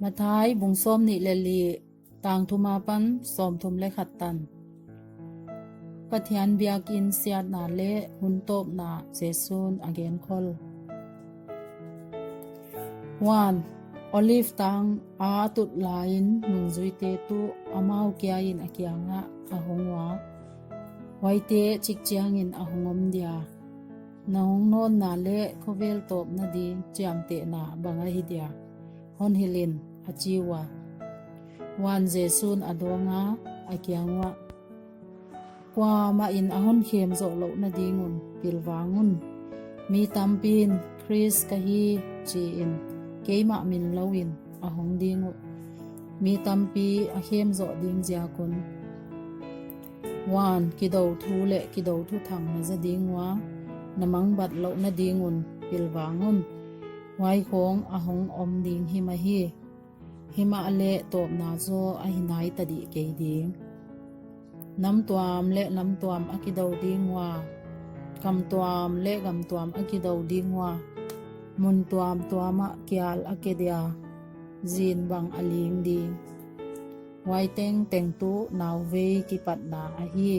มาท้ายบุงส้มนิเลลีต่างทุมาปันสอมทุมและขัดตันปะเทียนเบียกินเสียดนาเละหุนโตบนาเซซูนอเกนคอลวานออลิฟตังอาตุดลายินนุงจุยเตตุอามาวเกียยินอาเกียงะอาหงวาไวเตจิกเจียงอินอาหงอมเดียนาหงโนนนาเละเขาเวลตบนาดีเจียมเตนาบังไอฮิเดียฮอนฮิลินอาจิวาวานเจซุนอดวงาอาเกียงวะกว่ามาอินอาหอนเข้มโจโลนาดีงุนปิลวาnguนมีตัมปินคริสกะฮีจีอินเกยมามินลาวินอาหงดีงุมีตัมปีอาเข้มโจดิงเจียกุนวานกิดาวทูเละกิดาวทูทังนาจะดิงวะนามังบัดโลนาดีงุนปิลวาnguนไว้ของอาหงอมดิงหิมาฮีหิมาเละตบนาโซอาหินายตดิเกยดิงน้ำตัวมเละน้ำตัวมอากิดาวดิงวากำตัวมเละกำตัวมอากิดาวดิงวามุนตัวมตัวมะเกียลอาเกเดียจีนบังอลิงดิงไว้เต็งเต็งตุนาวเวกิปัดนาอาฮี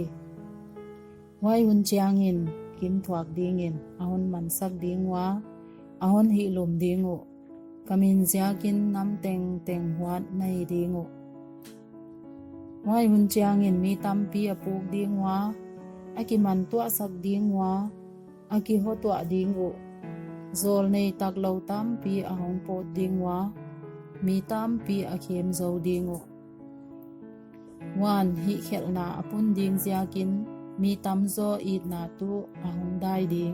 ไว้หุนเจียงอินกินถวกดิงอินอาหุนมันสักดิงวาอาหุนหิลุมดิงุกามินเสียกินน้ำเต็งเต็งหวัดในดิงุไว้หุนเจียงอินมีตัมปีอปูกดิงวาอากิมันตัวสักดิงวาอากิโหตัวดิงุโซลในตักเหลาตัมปีอาหงโปดดิงวามีตัมปีอาเข้มโซดิงุวานหิเขลนาอปุนดิงเสียกินมีตัมโซอีดนาตุอาหงได้ดิง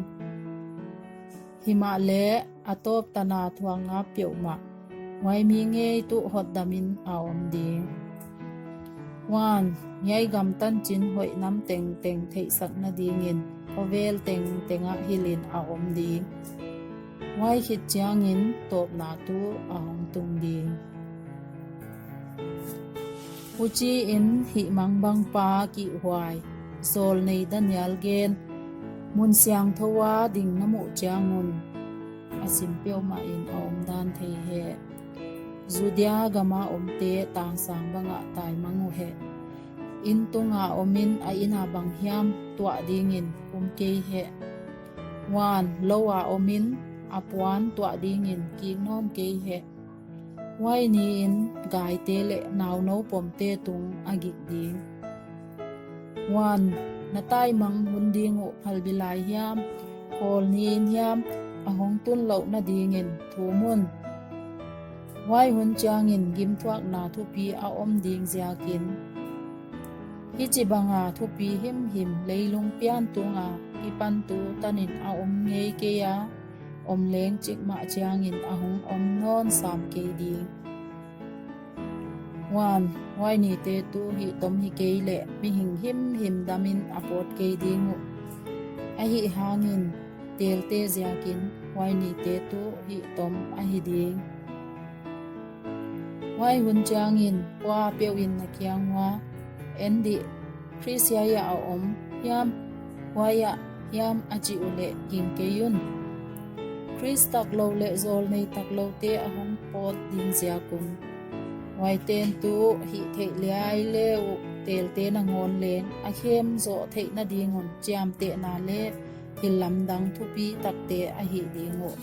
หิมาเละอตบตนาทวงงับเปียวมาไว้มีเงยตุหดดามินอาอมดิงวานยายกำตันจินหอยน้ำเต็งเต็งเทสักนาดีเงินพอเวลเต็งเต็งอะฮิลินอาอมดิงไว้คิดเจียงอินตบนาตุอาหงตุงดิงอุจีอินหิมังบังปากิหวายโซลในดันยาลเกนมุนเสียงทว่าดิ่งน้ำมุจางุนอาสิมเปียวมาอินอมดานเทเฮจูเดียกามาอมเตต่างสังบังอะตายมังุเฮอินตุงอาอมินอาอินาบังเฮียมตัวดิ่งอินเกเฮวานโลวาอมินอาปวนตัวดิ่งอินกีน้อมเกเฮไว้นี้อินกายเตเลนาวโนปมเตตุงอากิกดิ่งวานนาตายมังหุนดิงุพัลบิลายยามโคลนีนยามอาหงตุนเหล่านาดีเงินทูมุนไว้หุนจางเงินกิมทวักนาทุปีอาอมดิงเสียกินฮิจิบังอาทุปีหิมเลยลุงเปียนตุงอากิปันตูตันินอาอมเงยเกียอมเลงจิกมาจางเงินอาหงอมนอนสามเกดีวานไว้นี่เตตุหิตมหิเกยเละมีหิมดามินอปอดเกยดิงุอหิหางินเตลเตเซียกินไว้นี่เตตุหิตมอหิดิงไว้หุนจางอินว่าเปียวอินนักยังว่าเอ็นดิคริสยายาอมยามวายายามอจิอุเลกิงเกยุนคริสตักโลเลโซลในตักโลเตอหงปอดดิงเสียกุนไว้เตนตุหิเทเลียเลวเตลเตนงอนเลงอาเข้มโซเทนาดีงอนจามเตนาเลทิลลำดังทุปีตักเตอหิดีงง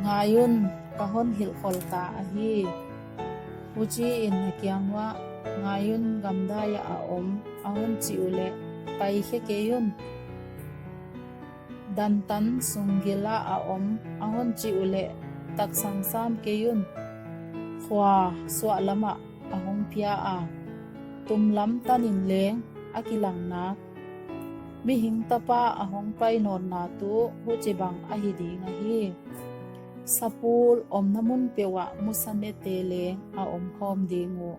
งายุนกะฮอนหิลคอลตาอหิอุจีอินนักยังว่างายุนกำได้ยาอมอาฮอนจิอุเลไปเขเกยุนดันตันสุงกิลาอาอมอาฮอนจิอุเลตักสังสามเกยุนขวาสวะละมะอาหงเพียอาตุมลำตันินเลงอากิลังนักมิหิงตะปาอาหงไปนอนนาตุหุจิบังอาหิดีงาฮีสปูลอมน้ำมุนเปียวะมุสันเนเตเลงอาอมคอมดีงู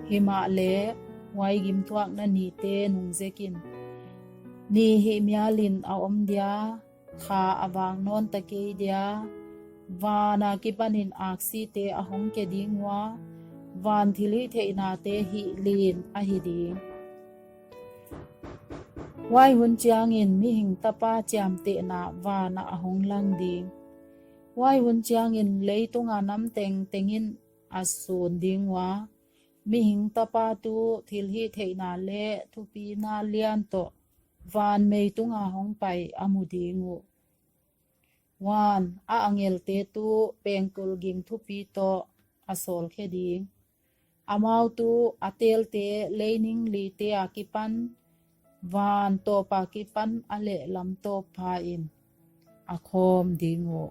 หิมาเลไว้กิมทวักนันนีเตนุงเจกินนีหิมยาลินอาอมเดียขาอาวางนอนตะเกียเดียวานากิปันินอักซีเตอหงเกดิงวาวานทิลิเทนาเตหิลีนอหิดีว wai hun chiang in mi hing tapa chiam te na wa na ahong lang ding wai hun chiang in leitunga nam teng tengin asun ding wa mi hing tapa tu thil hi theina le thupi na lian to van mei tunga hong pai amudingu wan a angel te tu pengkul ging thupi to asol kheding amau tu atel te leining li te akipan van to pa kipan ale lam to pha in akhom dingu